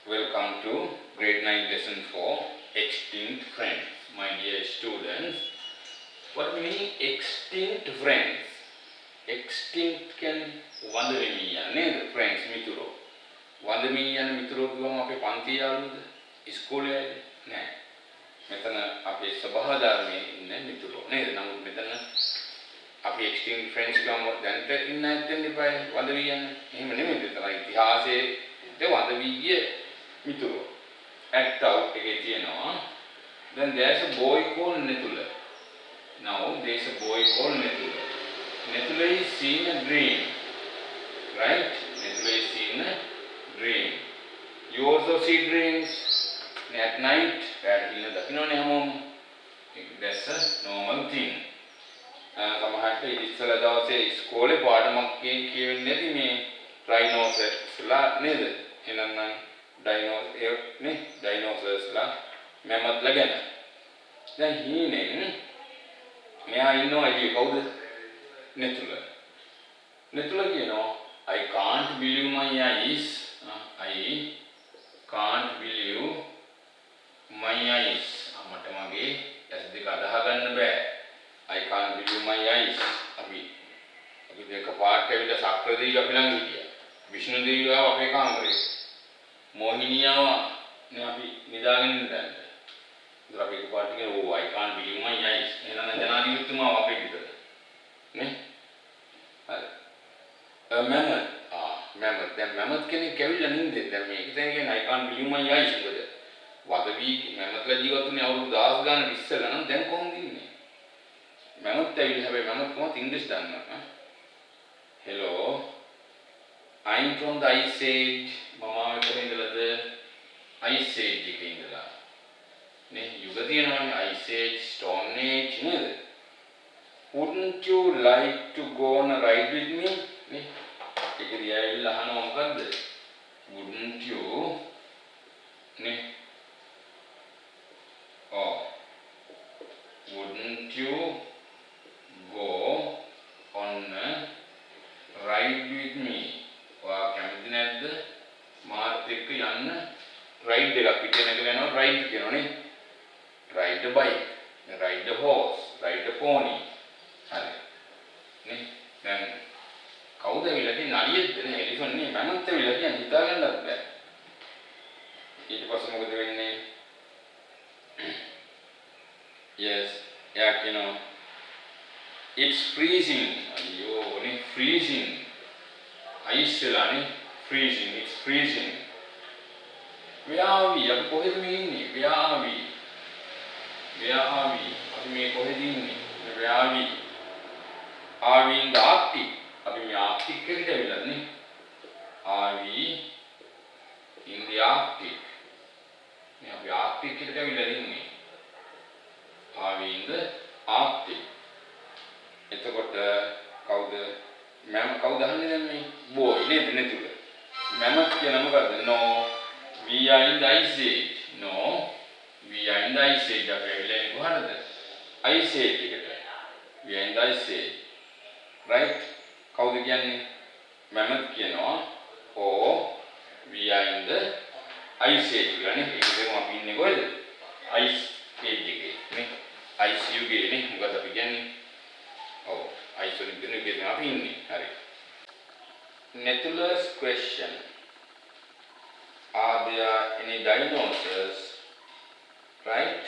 Welcome to grade 9 lesson 4 extinct friends. My dear students, what do you mean extinct friends? Extinct කියන්නේ වඳ වෙමි යන්නේ friends මිතුරෝ. වඳ වෙමි යන මිතුරෝ කියවම අපේ පන්ති යාළුවෝද? ඉස්කෝලේ නෑ. මෙතන අපේ සභා ධර්මයේ ඉන්න මිතුරෝ නේද? නමුත් මෙතන අපි extinct friends කියවම දැන්ට ඉන්න ඇත්තෙන් ඉපයි වඳ වී යන්නේ. එහෙම නෙමෙයි. ඒතර ඉතිහාසයේ වඳ වී ගිය මිතුරෝ. act out එකේ තියෙනවා. Then there's a boy called Netula. Now there's a boy called Netula. Netula is seeing a dream. Right? Netula is seeing a dream. You also see dreams at night. That's a normal thing. සමහරට ඉස්සල දවසේ ඉස්කෝලේ පාඩමක් කියවෙන්නේ නැති මේ රයිනෝසර්ස්ලා නේද? එහෙනම් dinosaurs mammoth ගැන. දැන් හීනෙන් මෙයා ඉන්නවා එළිය කවුද? Netula. Netula කියනවා I can't believe my eyes. I can't believe my eyes. මට මගේ ඇස් දෙක අදහ ගන්න බෑ. I can't believe my eyes. අපි දෙක පාට ඇවිල්ලා සක්‍රදේවි අපි ළඟ හිටියා. විෂ්ණු දේවියව අපේ කාමරේ. මොහිනියාව නේ අපි නිදාගෙන ඉඳන්. ඉතින් අපි එකපාරට කියන ඕ I can't believe my eyes. එහෙනම් ජනාධිපතිතුමා අපේ විතර. නේ? හරි. mammoth. mammoth. දැන් mammoth කෙනෙක් කැවිලා නින්දෙන්. දැන් මේක කියන්නේ I can't believe my eyes මොකද? වදවි mammothලා ජීවත් වුණේ අවුරුදු 1000 ගානක් ඉස්සෙල්ලා නම් දැන් කොහොමද ඉන්නේ? mammoth ඇවිල්ලා හැබැයි mammoth කොහොමද ඉංග්‍රීසි දන්නවා? Hello. I'm from the ice age. මම කොහේ ඉඳලාද? ice age එකේ ඉඳලා. නේ යුග තියෙනවානේ ice age, stone age නේද? Wouldn't you like to go on a ride with me? නේ ඒකදී ඇවිල්ලා අහනවා මොකද්ද? Wouldn't you නේ wouldn't you go on a ride with me? ඔයා කැමති නැද්ද? මාත් එක්ක යන්න රයිඩ් එකක් පිටින් නැගලා යනවා රයිඩ් කියනවා නේ. ride a bike, ride a horse, ride a pony. හරි. නේ දැන් කවුද ඇවිල්ලා තියෙන්නේ? අලියෙක්ද නේ? එලිෆන්ට් නේ? මමත් ඇවිල්ලා කියන්නේ හිතා ගන්නත් බෑ. ඊට පස්සේ මොකද වෙන්නේ? Yes, yeah, you know. It's freezing. අයියෝ නේ freezing. ice වෙලා නේ freezing. It's freezing. Where are we? අපි කොහෙද මේ ඉන්නේ? Where are we? Where are we? අපි මේ කොහෙද ඉන්නේ? Where are we? Are we in the Arctic? අපි මේ Arctic එකට ඇවිල්ලාද නේ? Are we in the Arctic? මේ අපි Arctic එකට ඇවිල්ලාද ඉන්නේ? Are we in the Arctic? එතකොට කවුද? කවුද අහන්නේ දැන් මේ? boy නේද නේද? mammoth කියන මොකද්ද? No. We are in the ice age. No. We are in the ice age. අපි ඇවිල්ලා ඉන්නේ කොහටද? ice age එකට. We are in the ice age. Right? කවුද කියන්නේ? mammoth කියනවා. Oh, we are in the ice age කියලා නේ. ඒක දෙකම අපි ඉන්නේ කොහෙද? ice age එකේ නේ. ice යුගයේ නේ. මොකද අපි කියන්නේ? ඔව්. ice වලින් දෙන යුගයේ අපි ඉන්නේ. හරි. Netula's question. Are there any dinosaurs? Right?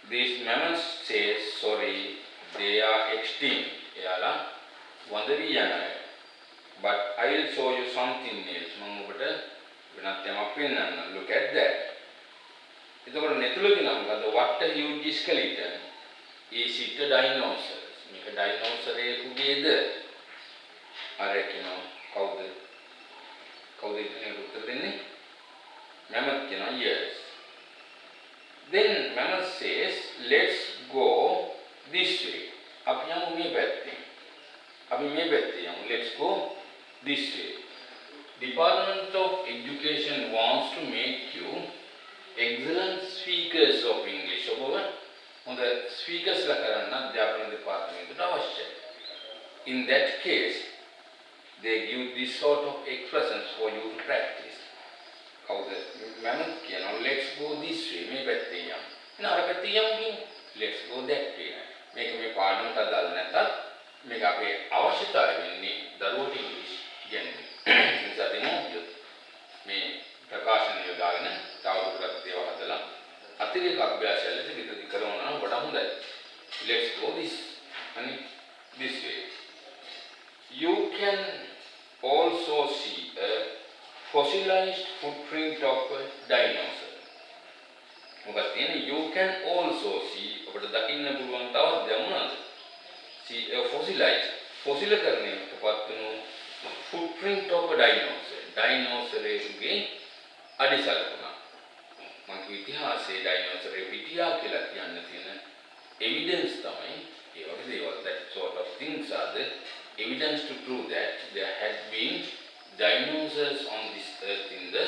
These mammoths say sorry, they are extinct. එයාලා වඳ වී යනවා. But I will show you something else. මම ඔබට වෙනත් යමක් පෙන්නන්නම්. Look at that. එතකොට Netula කියනවා මොකද්ද? What a huge skeleton. Is it a dinosaur? මේක ඩයිනෝසරයෙකුගේද? අර කියනවා කවුද? කවුද ඉතින් උත්තර දෙන්නේ? mammoth කියනවා yes. Then mammoth says let's go this way. අපි යමු මේ පැත්තෙන්. අපි මේ පැත්තේ යමු. Let's go this way. Department of Education wants to make you excellent speakers of English. ඔබ හොඳ speakers ලා කරන්න අධ්‍යාපන දෙපාර්තමේන්තුවට අවශ්‍යයි. In that case they give this sort of expressions for you to practice. කවුද මම කියනවා let's go this way මේ පැත්තේ යමු. නේද අර පැත්තේ යමු කියන්නේ let's go that way. මේක මේ පාඩමට අදාළ නැතත් මේක අපේ අවශ්‍යතාවය වෙන්නේ දරුවෝට ඉංග්‍රීසි ඉගෙනීම. ඒ නිසා දෙමව්පියෝ මේ ප්‍රකාශන යොදාගෙන තවදුරටත් ඒවා හදලා අතිරේක අභ්‍යාසය ලෙස විතරදි කරනවා නම් වඩා හොඳයි. Let's go this way. You can also see a fossilized footprint of a dinosaur. මොකද කියන්නේ you can also see ඔබට දකින්න පුළුවන් තවත් දෙයක් see a fossilized fossil කරණයටපත් වුණු footprint of a dinosaur. dinosaur එකේ අඩිසලකුණක්. මම ඉතිහාසයේ dinosaur පිටියා කියලා කියන්න තියෙන evidence තමයි ඒ වගේ දේවල්. that sort of things are the evidence to prove that there had been dinosaurs on this earth in the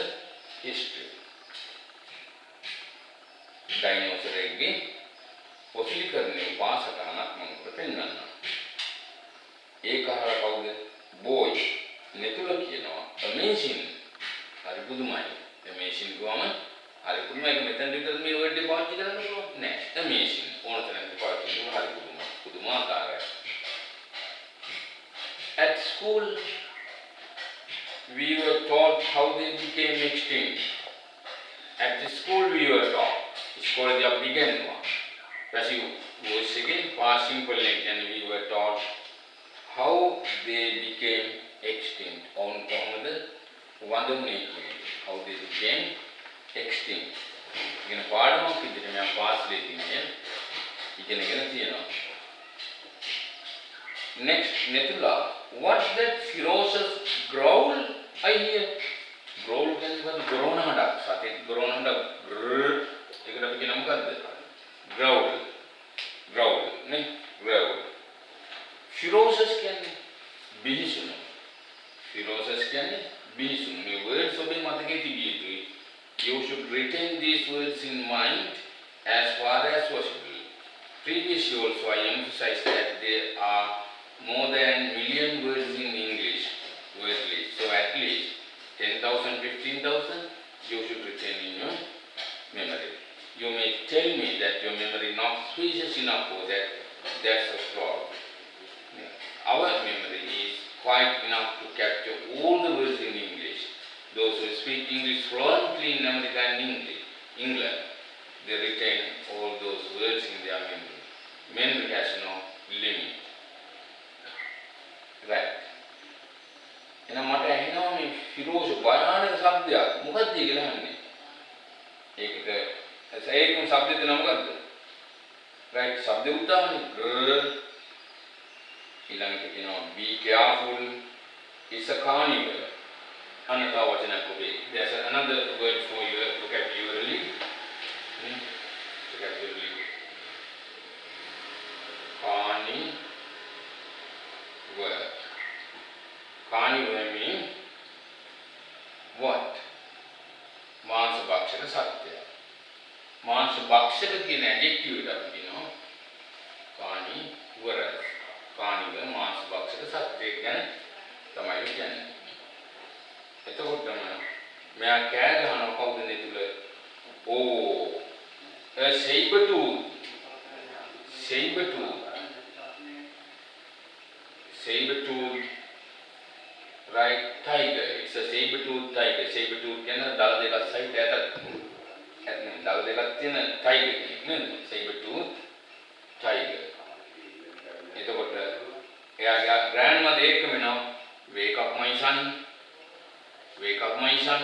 history. dinosaur එකේ පොසිලිකරණයේ පාසකරණක් මම ඔබට පෙන්වන්නම්. ඒක අහලා කවුද? boy නෙතුල කියනවා amazing. හරි පුදුමයි. amazing ගාම හරි පුදුමයි. ඒක මෙතන විතර මේ වර්ඩ් එක පාවිච්චි කරන්න පුළුවන් නෑ. amazing ඕන තරම් පාවිච්චි කරනවා. හරි පුදුමයි. පුදුමාකාරයි. At school we were taught how they became extinct. At the school we were taught. ඉස්කෝලේදී අපි ඉගෙනුවා. passive voice එකේ past simple එක and we were taught how they became extinct. on කොහොමද වඳුන්නේ කියන්නේ. how they became extinct. ඉගෙන පාඩමක් විදිහට මම පාස්ලේ තියෙන්නේ ඉගෙනගෙන තියෙනවා. Next, Netula, what's that ferocious growl I hear? Growl කියන්නේ මොකද? ගොරවනහඬක්. සතේ ගොරවනහඬ ඒකට අපි කියන මොකද්ද? growl. growl නේ? growl. ferocious කියන්නේ බිහිසුණු. ferocious කියන්නේ බිහිසුණු. මේ words ඔබේ මතකයේ තිබිය යුතුයි. You should retain these words in mind as far as possible. Previously also I emphasized that there are more than million words in English word list. So at least 10,000, 15,000 you should retain in your memory. You may tell me that your memory not spacious enough for that. That's a flaw. Our memory is quite enough to capture all the words in English. Those who speak English fluently in America and England, they retain all those words in their memory. Memory has no limit. Right. එහෙනම් මට ඇහෙනවා මේ ෆිරෝෂ භයානක શબ્දයක්. මොකක්ද කියලා අහන්නේ. ඒකට ඒකම શબ્දෙත් නම මොකද්ද? right શબ્ද උදාහරණ ඊළඟට කියනවා be careful is a carnival. අනත වචනයක් ඔබේ. there's another word for your vocabulary. vocabulary. Carnivore means what? මාංශ භක්ෂක සත්‍යය. මාංශ භක්ෂක කියන ඇඩ්ජෙක්ටිව් එක අපි කියනවා carnivorous. carnivore මාංශ භක්ෂක සත්‍යය ගැන තමයි කියන්නේ. එතකොටම මෙයා කෑ ගහනවා කවුද නෙතුල? Oh, a saber-tooth. saber-tooth. right tiger. It's a saber-tooth tiger. saber-tooth කියන්නේ දල දෙකක් සහිත ඇතක්. නේ දල දෙකක් තියෙන tiger නේද? saber-tooth tiger. එතකොට එයාගේ grandmother එක්කම එනවා wake up my son.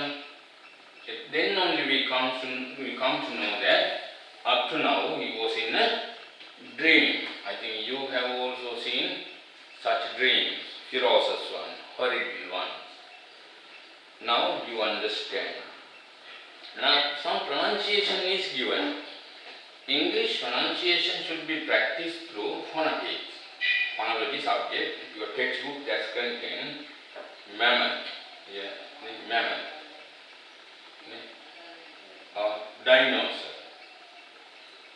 Then only we come to know that up to now he was in a dream. I think you have also seen such dreams, ferocious one, horrible ones. Now you understand. Now some pronunciation is given. English pronunciation should be practiced through phonetics. Phonology subject, your textbook that contain mammoth, mammoth, dinosaur,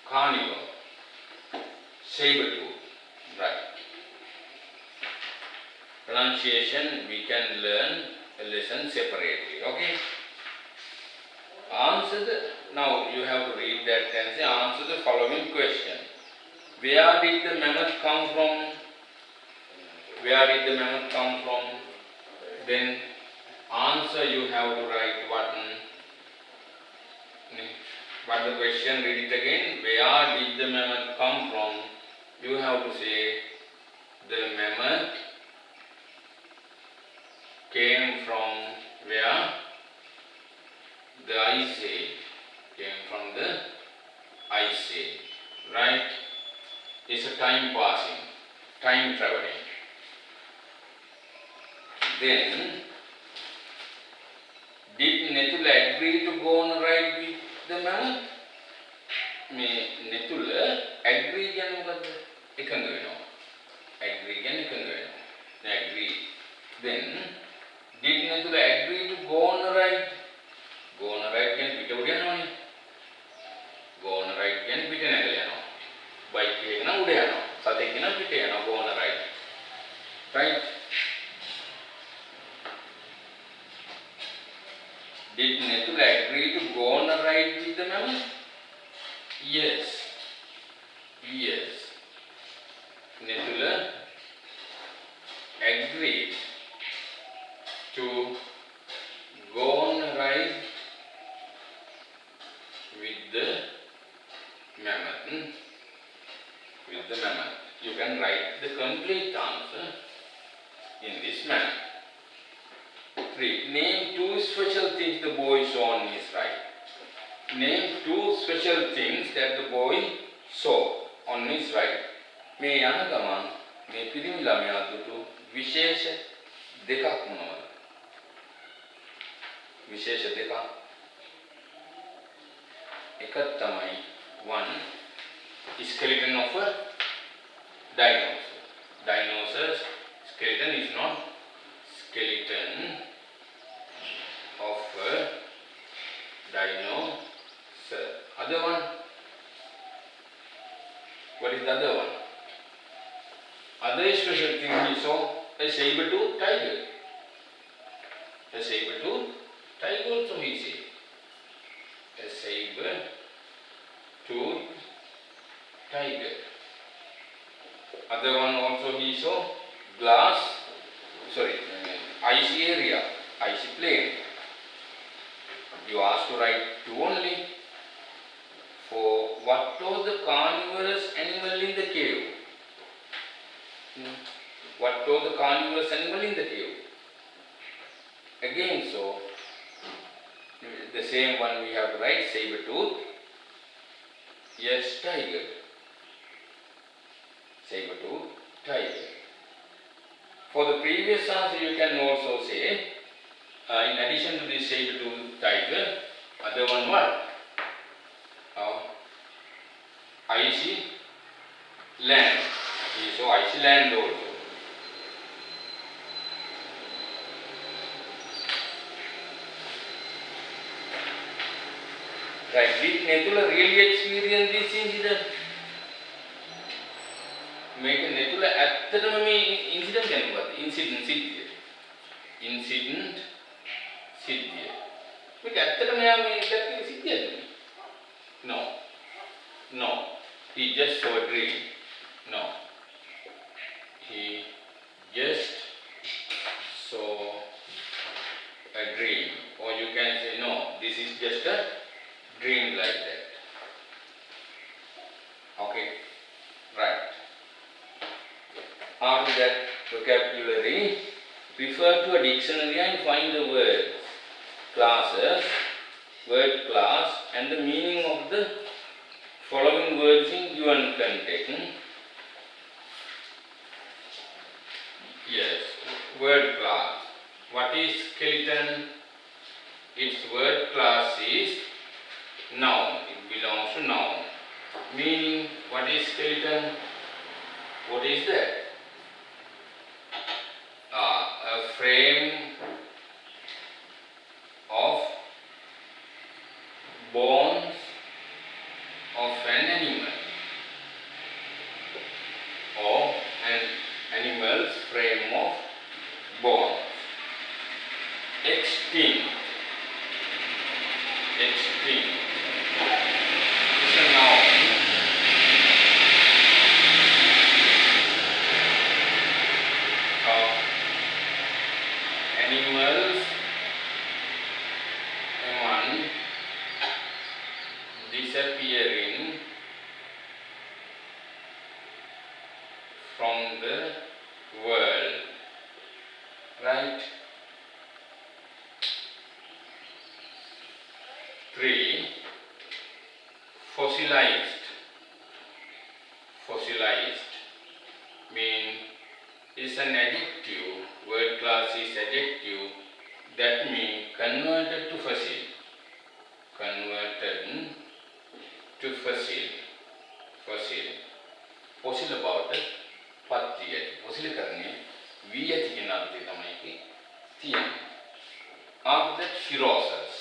carnivore, saber-tooth, right. Pronunciation we can learn a lesson separately, okay? now you have to read that and say, answer the following question. Where did the mammoth come from? Where did the mammoth come from? Then answer you have to write what the question, read it again. Where did the mammoth come from? You have to say the mammoth came from where? The Ice Age. Came from the Ice Age. Right? It's a time passing, time traveling. Then, did Nethula agree to go on a ride with the mammoth? Nethula agree again with the agree again agree. Then, did Nethula agree to go on a ride? Go on a ride can pita udiyana. Go on a ride can pita nagaliyana. Bike ekana udiyana. Sathe ekana pita yana. Go on a ride. Right? Did Nethula agree to go on a ride with the mammoth? Yes. Yes. Nethula agreed to go on a ride with the mammoth. With the mammoth. You can write the complete answer in this manner. 3. Name 2 special things the boy saw on his ride. Name 2 special things that the boy saw on his ride. මේ යන ගමන් මේ පිරිමි ළමයා දුටු විශේෂ දෙකක් මොනවද? විශේෂ දෙකක්. එකක් තමයි 1 skeleton of a dinosaur. Dinosaur's skeleton is not skeleton of a dinosaur. Other one? What is the other one? Other special thing he saw, a saber-toothed tiger. A saber-toothed tiger also he said. A saber-toothed tiger. Other one also he saw, icy area, icy plain. You asked to write 2 only. For what was the carnivorous animal in the cave? What was the carnivorous animal in the cave? Again, so the same one we have to write, saber-tooth. Yes, tiger. Saber-tooth tiger. For the previous answer, you can also say, in addition to this saber-tooth tiger, other one what? Icy land. He saw icy land also. Right. Did Nethula really experience this incident? මේක Nethula ඇත්තටම මේ incident ගැන මොකක්ද? Incident සිද්ධිය. මේක ඇත්තටම යා මේ දැක්කේ සිද්ධියද? No. He just saw a dream. No. He just saw a dream. Or you can say, no, this is just a dream like that. Okay. Right. After that vocabulary, refer to a dictionary and find the words, classes, word class, and the meaning of the following words in given context. Yes, word class. What is skeleton? Its word class is noun. It belongs to noun. Meaning, what is skeleton? What is that? A frame of bones of an animal, or an animal's frame of bones. Extinct. thing is a noun. Animals among disappearing from the world. Right? 3. Fossilized. Fossilized mean is an adjective, word class is adjective, that means converted to fossil. Converted to fossil. Fossil. Fossil about පත්තිය. fossil කරන්නේ වී ඇති කියන අර්ථය තමයි තියෙන්නේ. After that, ferocious.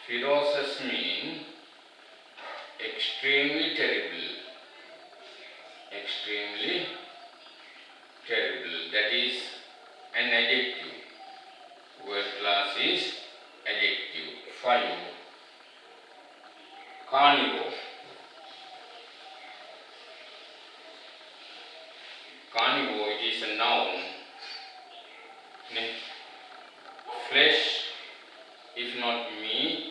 Ferocious mean extremely terrible. Extremely terrible. That is an adjective. Word class is adjective. 5. Carnivore. Carnivore, it is a noun. Flesh, if not meat,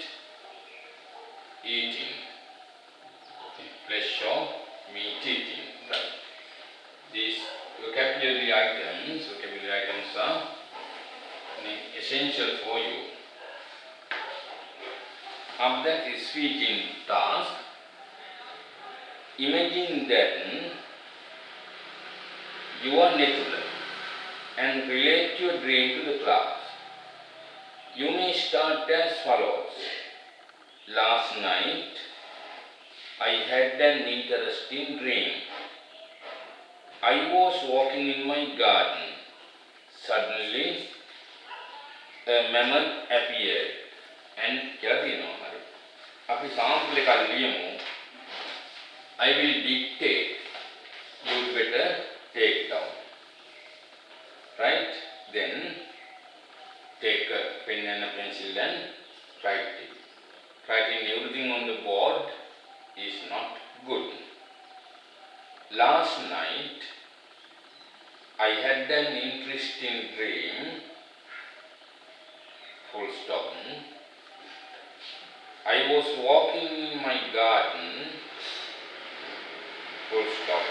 eating. Flesh or meat eating. Right. These vocabulary items are essential for you. Up that is speaking task. Imagine that you are natural and relate your dream to the class. You may start as follows. Last night, I had an interesting dream. I was walking in my garden. Suddenly, a mammoth appeared. And I will dictate. You better take down. Right? Then take a pen and a pencil and write it. Writing everything on the board is not good. Last night, I had an interesting dream. Full stop. I was walking in my garden. Full stop.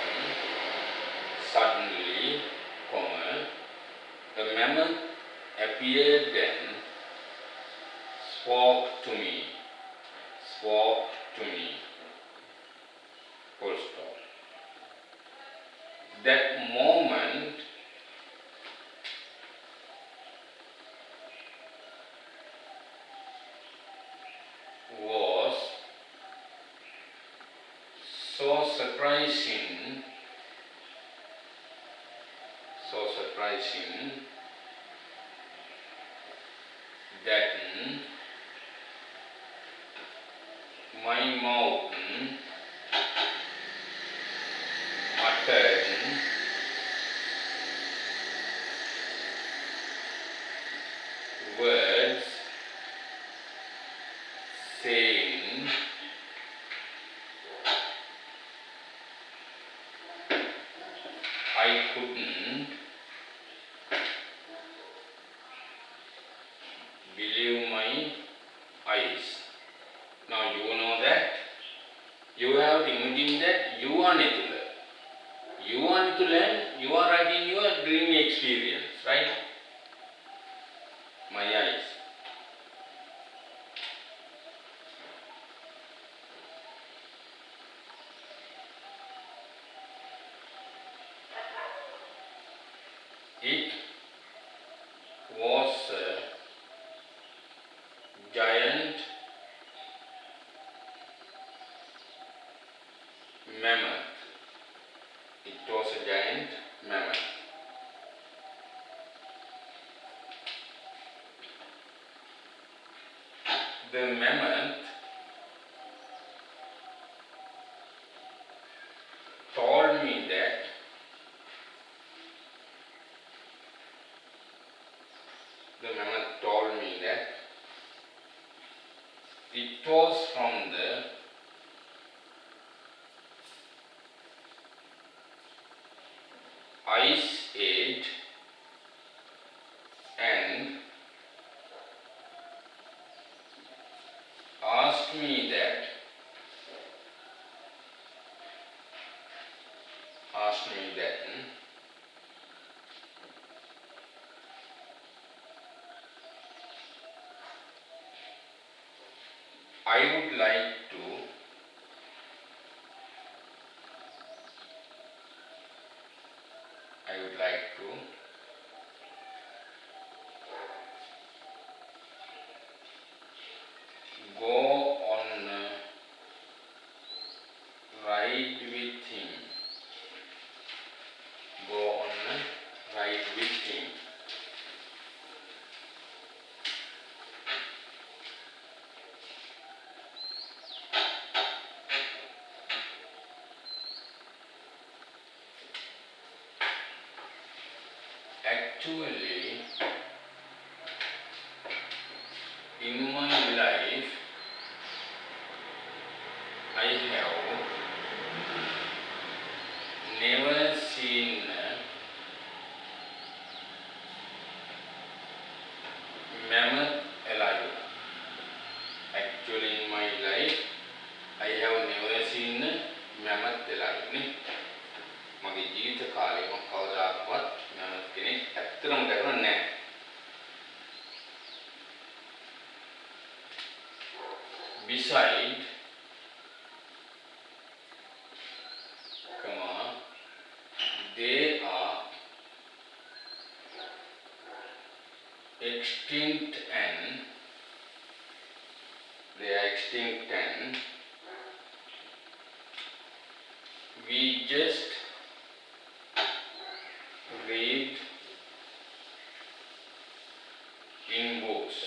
Suddenly, a mammoth appeared and spoke to me. Spoke to me. Full stop. That moment was so surprising, that my mouth uttered words saying, I couldn't believe my eyes. Now you know that you have to imagine that you are natural. You are natural and you are writing your dreamy experience, right? My eyes. It was a giant mammoth. It was a giant mammoth. The mammoth told me that It was from the ice age and asked me that I would like to go on a ride with him. Go on a ride with him. Actually, in my life, I have never seen a mammoth alive. Actually, in my life, I have never seen a mammoth alive. මගේ ජීවිත කාලේ මම කවදාවත් mammoth කෙනෙක් ඇත්තටම දැකලා නැහැ. Besides, they are extinct and we just read in books.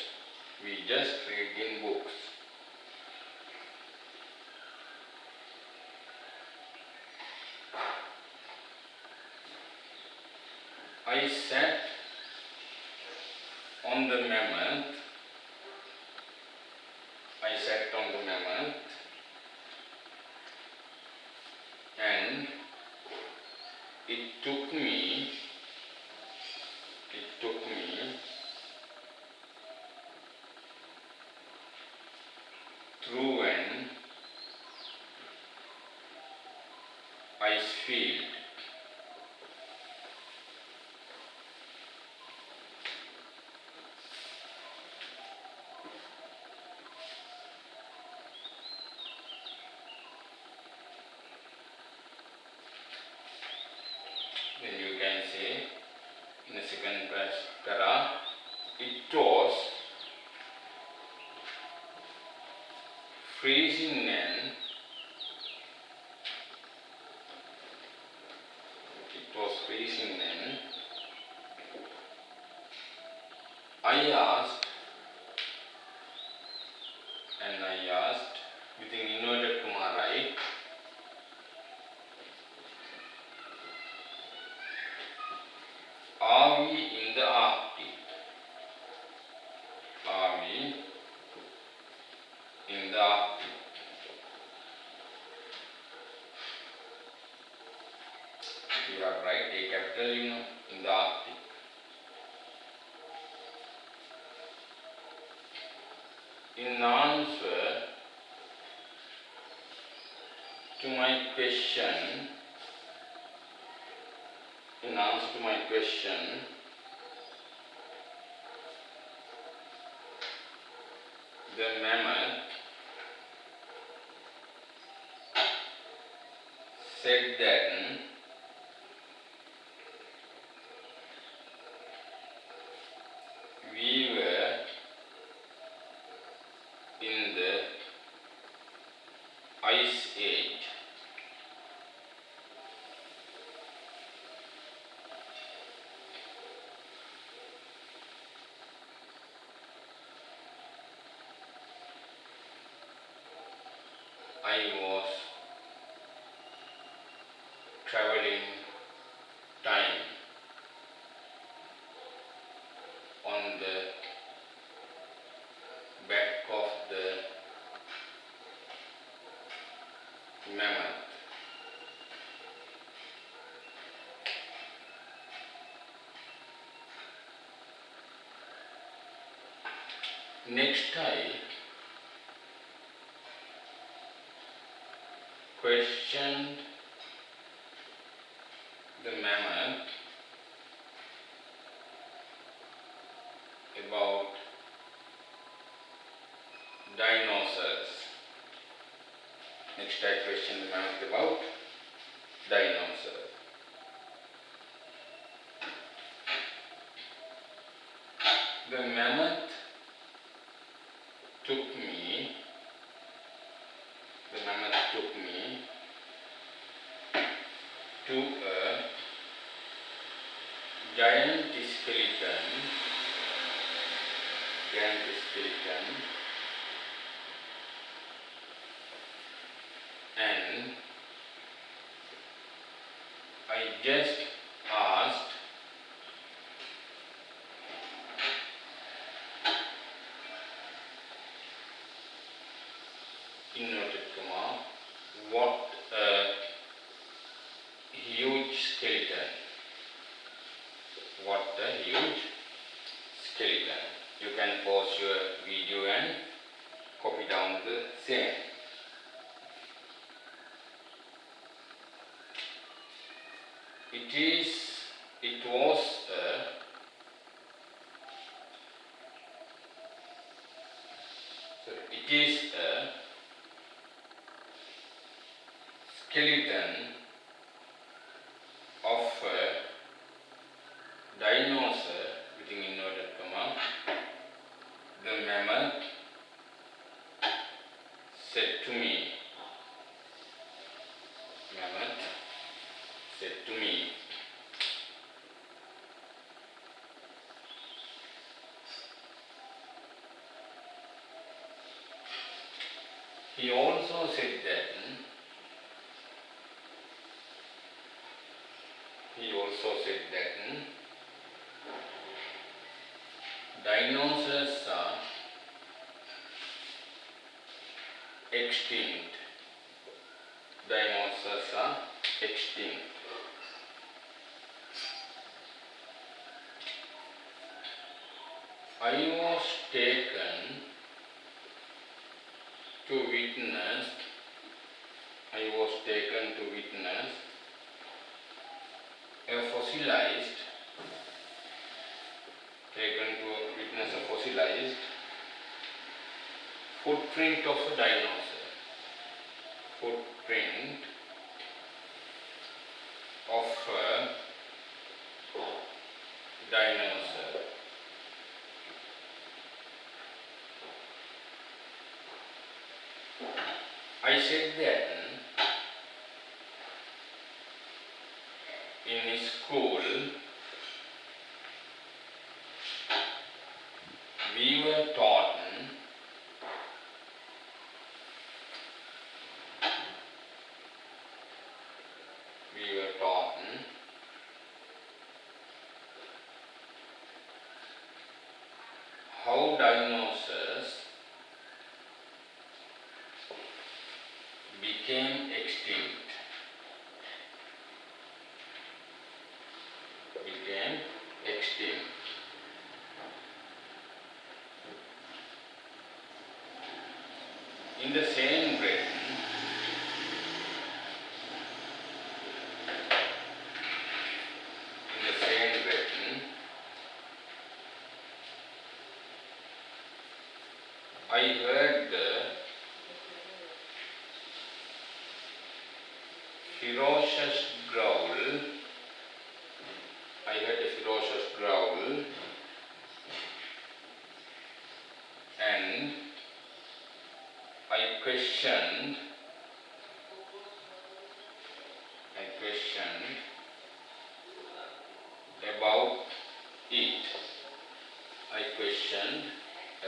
I sat on the mammoth. And it took me through an ice field. Then you can say in the second para, it was freezing and I asked with an inverted comma, right? Are we in the Arctic? You have right, a capital in the Arctic. In answer to my question, the mammoth said that we were in the ice age. I was traveling time on the back of the Next I questioned the mammoth about dinosaurs. Next I questioned the mammoth about dinosaurs. The mammoth took me, the mammoth took me to a giant skeleton, and I just asked inverted comma, what a huge skeleton. What a huge skeleton. You can pause your video and copy down the same. It was a skeleton of a dinosaur within inverted comma. The mammoth said to me. Mammoth said to me. He also said that dinosaurs are extinct. Dinosaurs are extinct. I was taken to witness a fossilized footprint of a dinosaur. Footprint of a dinosaur. I said that in school we were taught how dinosaurs became extinct. In the same breath, I heard the ferocious growl. And I questioned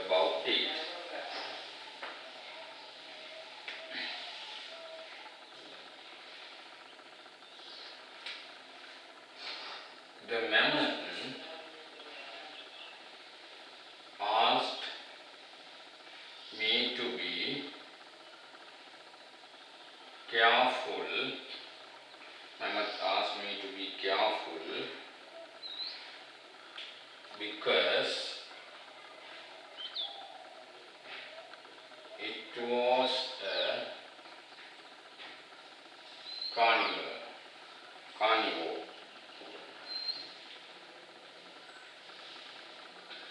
about it. The mammoth asked me to be careful. Because was a carnivore.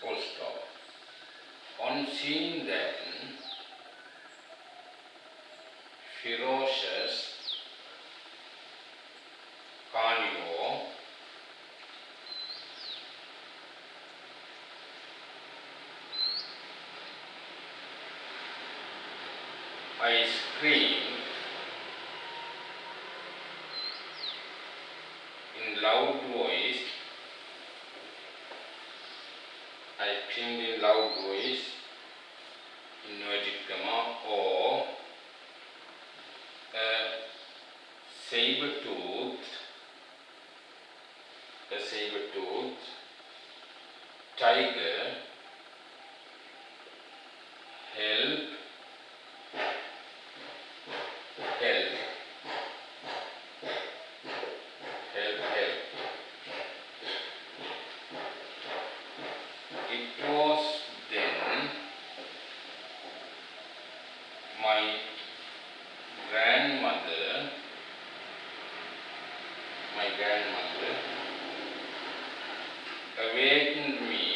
Full stop. On seeing that ferocious carnivore, I screamed in loud voice. Inverted comma, or a saber-toothed tiger, help, help, help, help. It was then my grandmother awakened me,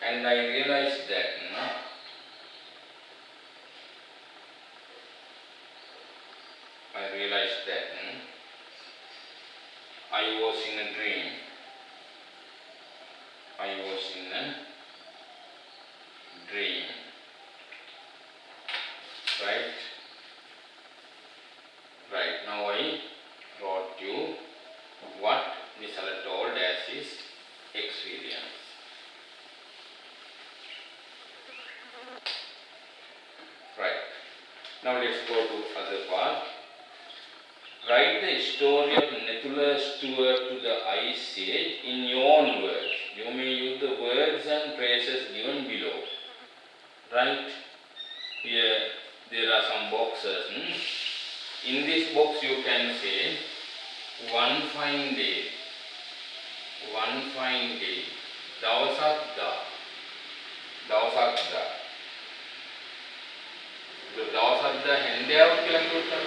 and I realized that I was in a dream. Right. Now I wrote you what Nisala told as his experience. Right. Now let's go to other part. Write the story of Nethula's tour to the Ice Age in your own words. You may use the words and phrases given below. Right? Here there are some boxes. In this box you can say one fine day. Dawasakda. The Dawasakda hendeyawa කියලා කියුවා.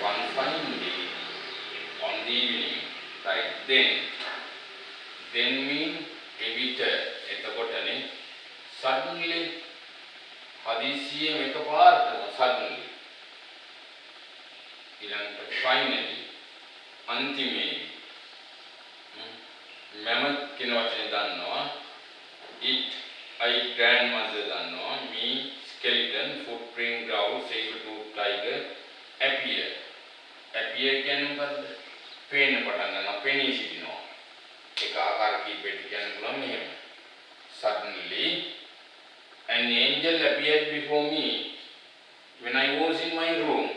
One fine day on the evening. Right. Then mean එවිට. එතකොටනේ suddenly හදිසියෙ එකපාරටම suddenly. ඊළඟට finally අන්තිමේ mammoth කියන වචනේ දන්නවා. It I grandmother දන්නවා. Me skeleton footprint growl saber-toothed tiger appear කියන්නේ මොකද්ද? පේන්න පටන් ගන්නවා. පෙනී සිටිනවා. ඒක ආකාර කීපයකට කියන්න පුළුවන් මෙහෙම. Suddenly an angel appeared before me when I was in my room.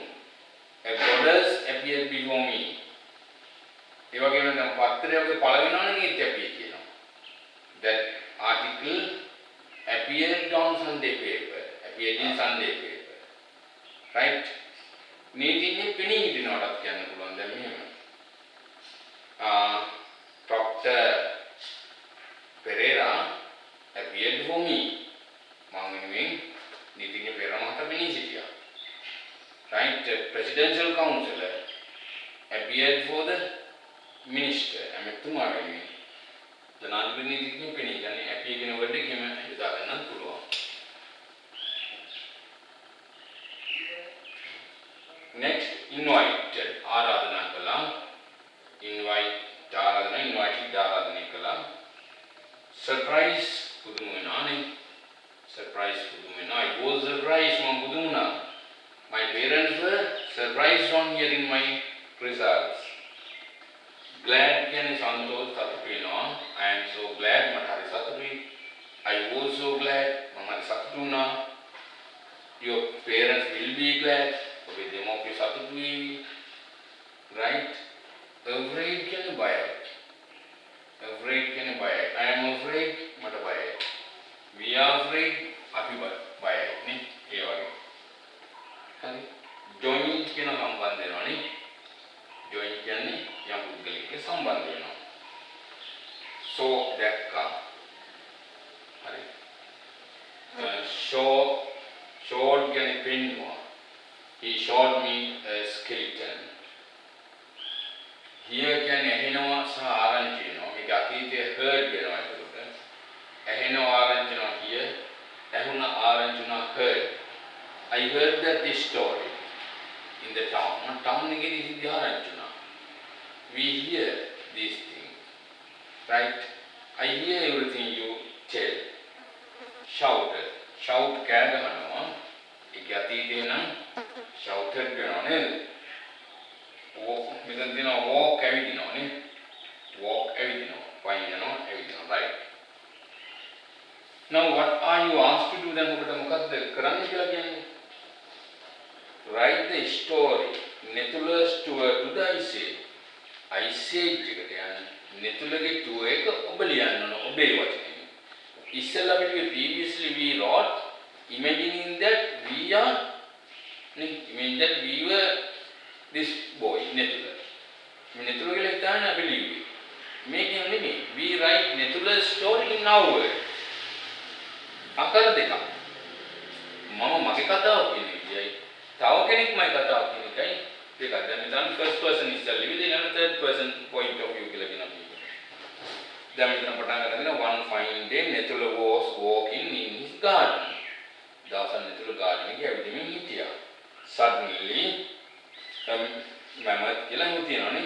A goddess appeared before me. ඒ වගේම දැන් පත්‍රයක පළ වෙනවනේ ඒත් appear කියනවා. That article appeared in Sunday paper. Right? නීතිඥ පෙනී හිටිනවටත් කියන්න පුළුවන් දැන් මෙහෙම. Dr. Pereira appeared for me. මම වෙනුවෙන් නීතිඥ පෙරේරා මහතා පෙනී සිටියා. Right? Presidential counselor appeared for the minister. ඇමතුමා වෙනුවෙන් ජනාධිපති නීතිඥ පෙනී යන්නේ appear කියන word එක එහෙම යොදා ගන්නත් පුළුවන්. Next, invited. ආරාධනා කළා. invited ආරාධනා කළා. Surprise පුදුම වෙනානේ. I was surprised මම පුදුම වුණා. My parents were surprised on hearing my results. Glad කියන්නේ සන්තෝෂ සතුටු වෙනවා. I am so glad මට හරි සතුටුයි. I was so glad මම හරි සතුටු වුණා. Your parents will be glad. ඔබේ දෙමව්පියෝ සතුටු වෙවි. Right? Afraid කියන්නේ බයයි. I am afraid මට බයයි. We are afraid අපි බයයි නේ. ඒ වගේ. හරි. Join කියන සම්බන්ධ වෙනවා නේ. Join කියන්නේ යම් පුද්ගලයෙක්ගේ සම්බන්ධ වෙනවා. saw දැක්කා. හරි. showed කියන්නේ පෙන්නුවා. He showed me a skeleton. Here කියන්නේ ඇහෙනවා සහ ආරංචි වෙනවා. මේක අතීතයේ heard වෙනවා ඒකට. ඇහෙනවා ආරංචි වෙනවා here. ඇහුණ ආරංචි වෙනවා heard. I heard that this story in the town. Town එකේදී සිද්ධ ආරංචි වෙනවා. We hear these things. Right? I hear everything you tell. Shouted. Shout කෑ ගහනවා. ඒක අතීතේ නම් shouted වෙනවා නේද? මෙතන තියෙනවා walk ඇවිදිනවා නේ. walk ඇවිදිනවා. පයින් යනවා ඇවිදිනවා. Right. Now what are you asked to do then ඔබට මොකද්ද කරන්න කියලා කියන්නේ? Write the story. Netulus to the I say. I say එකට යන්න. netulගේ to එක ඔබ ලියන්න ඕන ඔබේ වචනේ. ඉස්සෙල්ලා පිටුවේ previously we wrote imagining that we are imagine that we were this boy netula. netula කියලා හිතාන අපි ලියුවේ. මේකෙන් නෙමෙයි. We write netula's story in our word. අකර දෙකක්. මම මගේ කතාව කියන විදියයි තව කෙනෙක්මයි කතාව කියන එකයි දෙකක්. දැන් මෙතන first person ඉස්සෙල්ලා ලියුවේ ඊළඟ third person point of view කියලා කියනවා. දැන් මෙතන පටන් ගන්න one fine day netula was walking in his garden. දවසක් netula garden එකේ ඇවිදින්න හිටියා. Suddenly mammoth කියලා හිතනවානේ.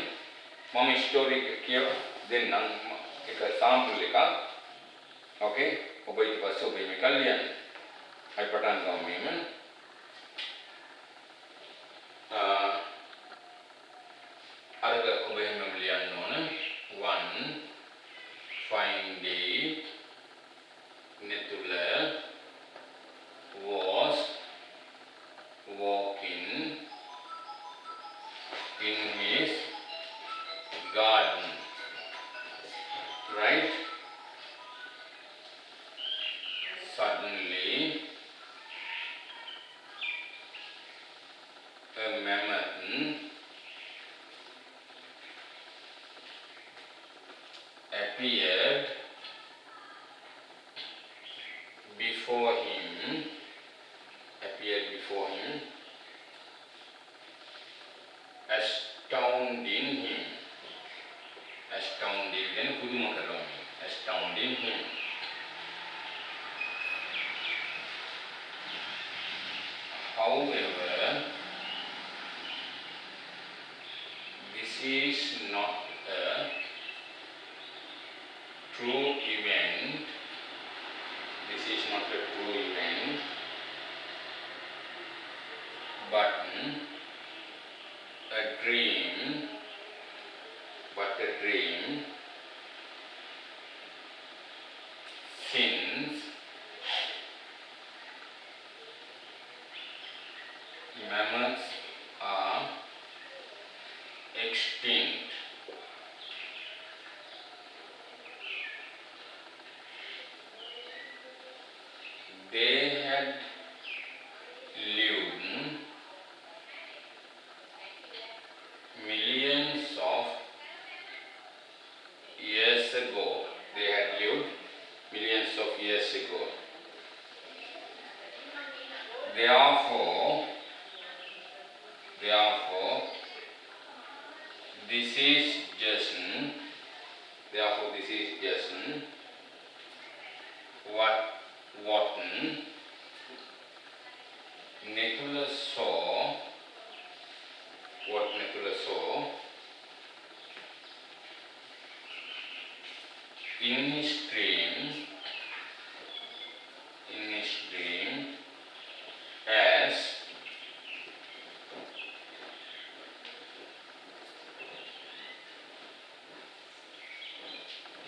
මම ස්ටෝරි කියව දෙන්නම් එක සාම්පල් එකක්. ඕකේ. ඔබ ඊට පස්සේ ඔබ මේක ලියන්න. අයි පටන් ගමු මෙන්න. අරක ඔබ එහෙම ලියන්න ඕන. one fine day netula was walking in his garden. Right? Suddenly a mammoth appeared before him, astounding him. Astounding then puduma karami. Astounding him. However, this is not a true event. This is not a true event, but a dream. Since mammoths are extinct, they had lived millions of years ago. Therefore, this is just what Netula saw in his dream as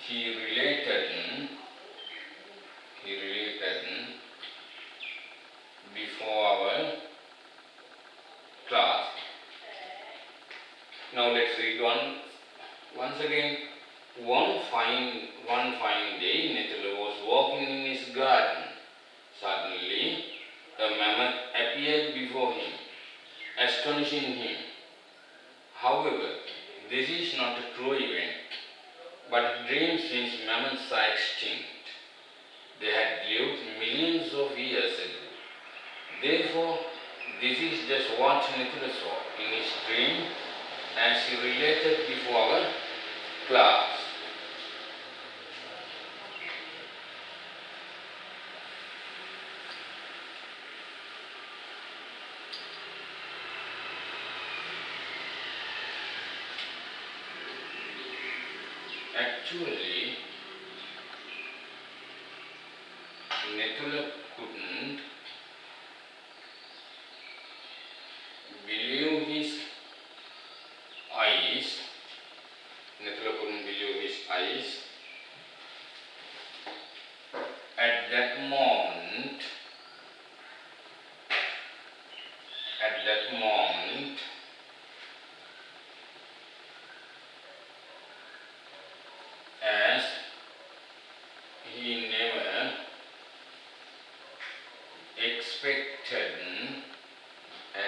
he related before our class. Now let's read once again. One fine day, Netula was walking in his garden. Suddenly, a mammoth appeared before him, astonishing him. However, this is not a true event, But dreams since mammals are extinct. They had lived millions of years ago. Therefore, this is just what Nithula saw in his dream as he related before our class. Actually, Nithula couldn't believe his eyes. Nithula couldn't believe his eyes. At that moment,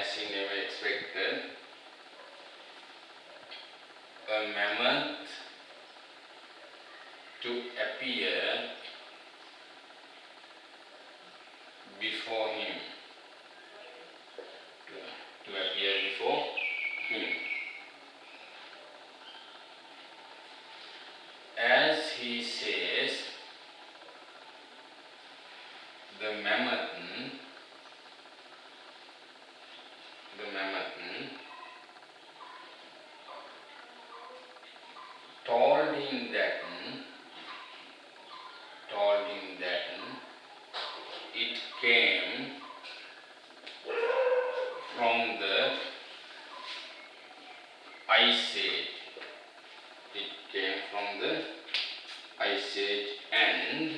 as he never expected, a mammoth to appear before him. To appear before him. As he says, the mammoth told him that it came from the Ice Age. It came from the Ice Age and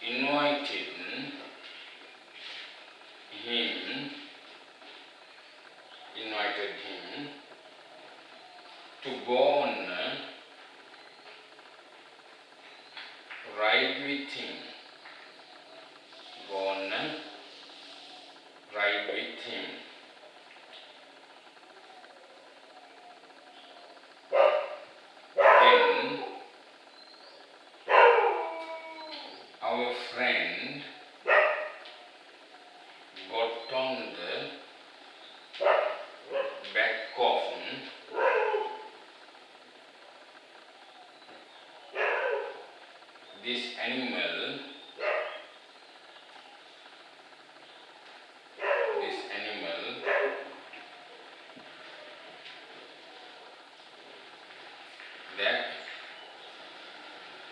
invited him to go on ride with him. Then our friend got on the back of this animal that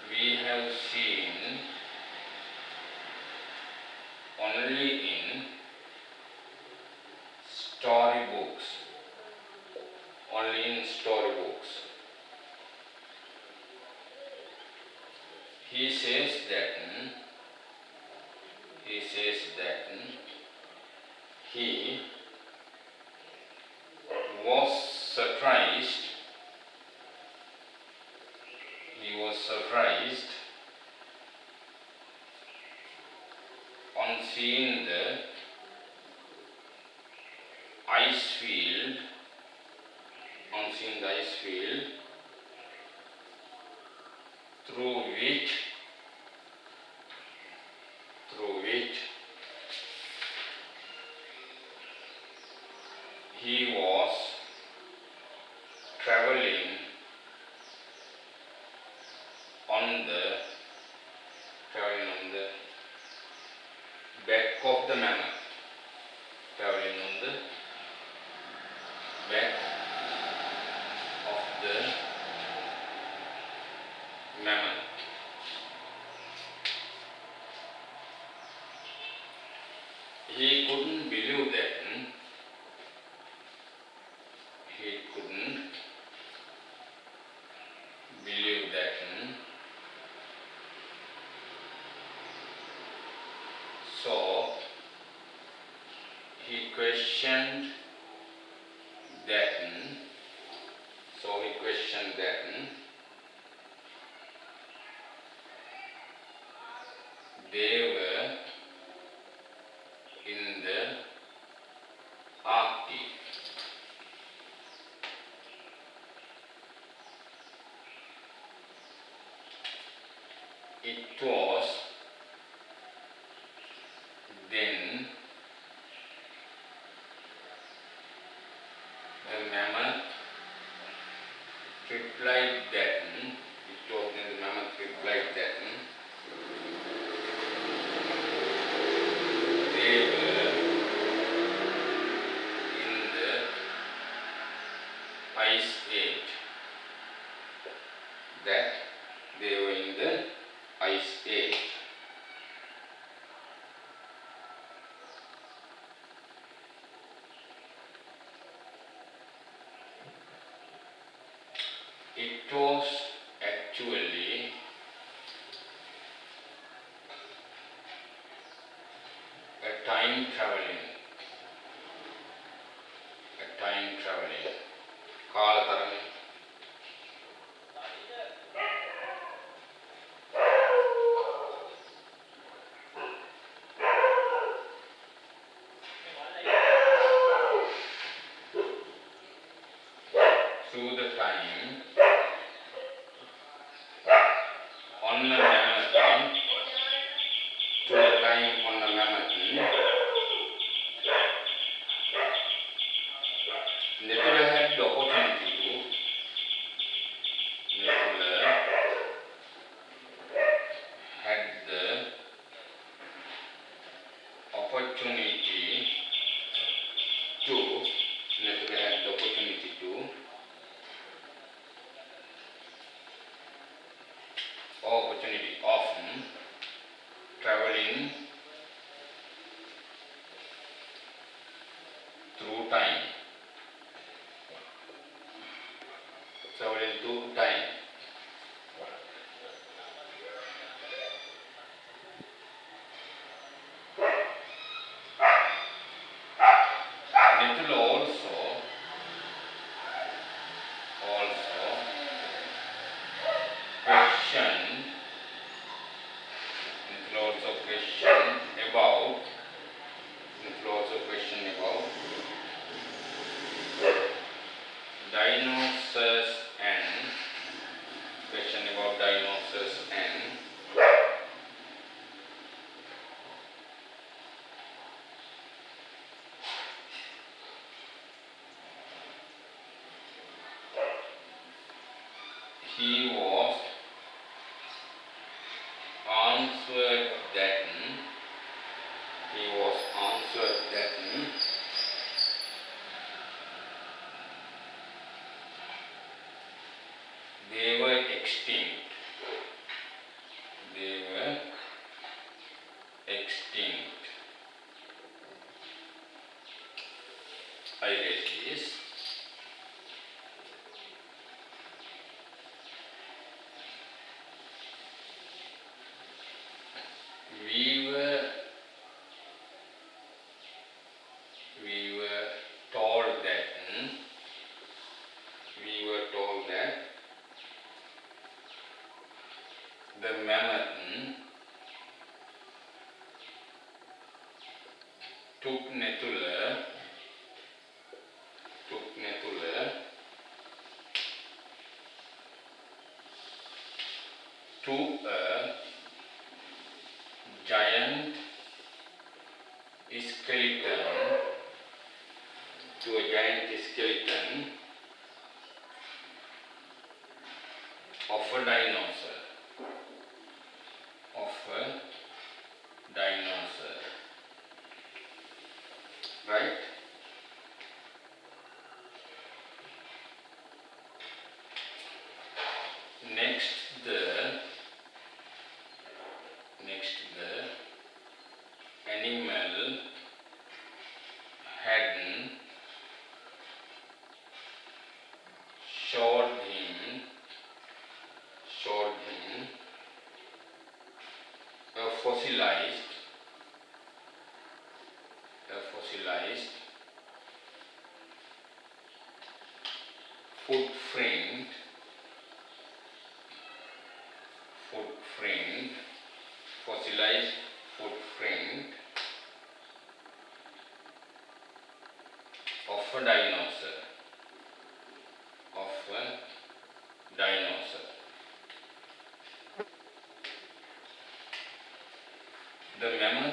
we have seen only in storybooks. He says that he was surprised on seeing the ice field through which he was traveling on the back of the mammoth. He couldn't believe that. So he questioned that. They were in the Arctic. it was then the mammoth replied that they were in the ice age. That they were in the ice age. It was actually a time traveling. කාලතරණය. Through the time on the mammoth, through the time on the mammoth, Netula had the opportunity to opportunity of traveling through time. Traveling through time. Netula also question about dinosaurs and he was answered that they were extinct. I read this. We were told that the mammoth took Netula to a giant skeleton of a dinosaur. Right? Next the animal had showed him a fossilized footprint of a dinosaur. the mammoth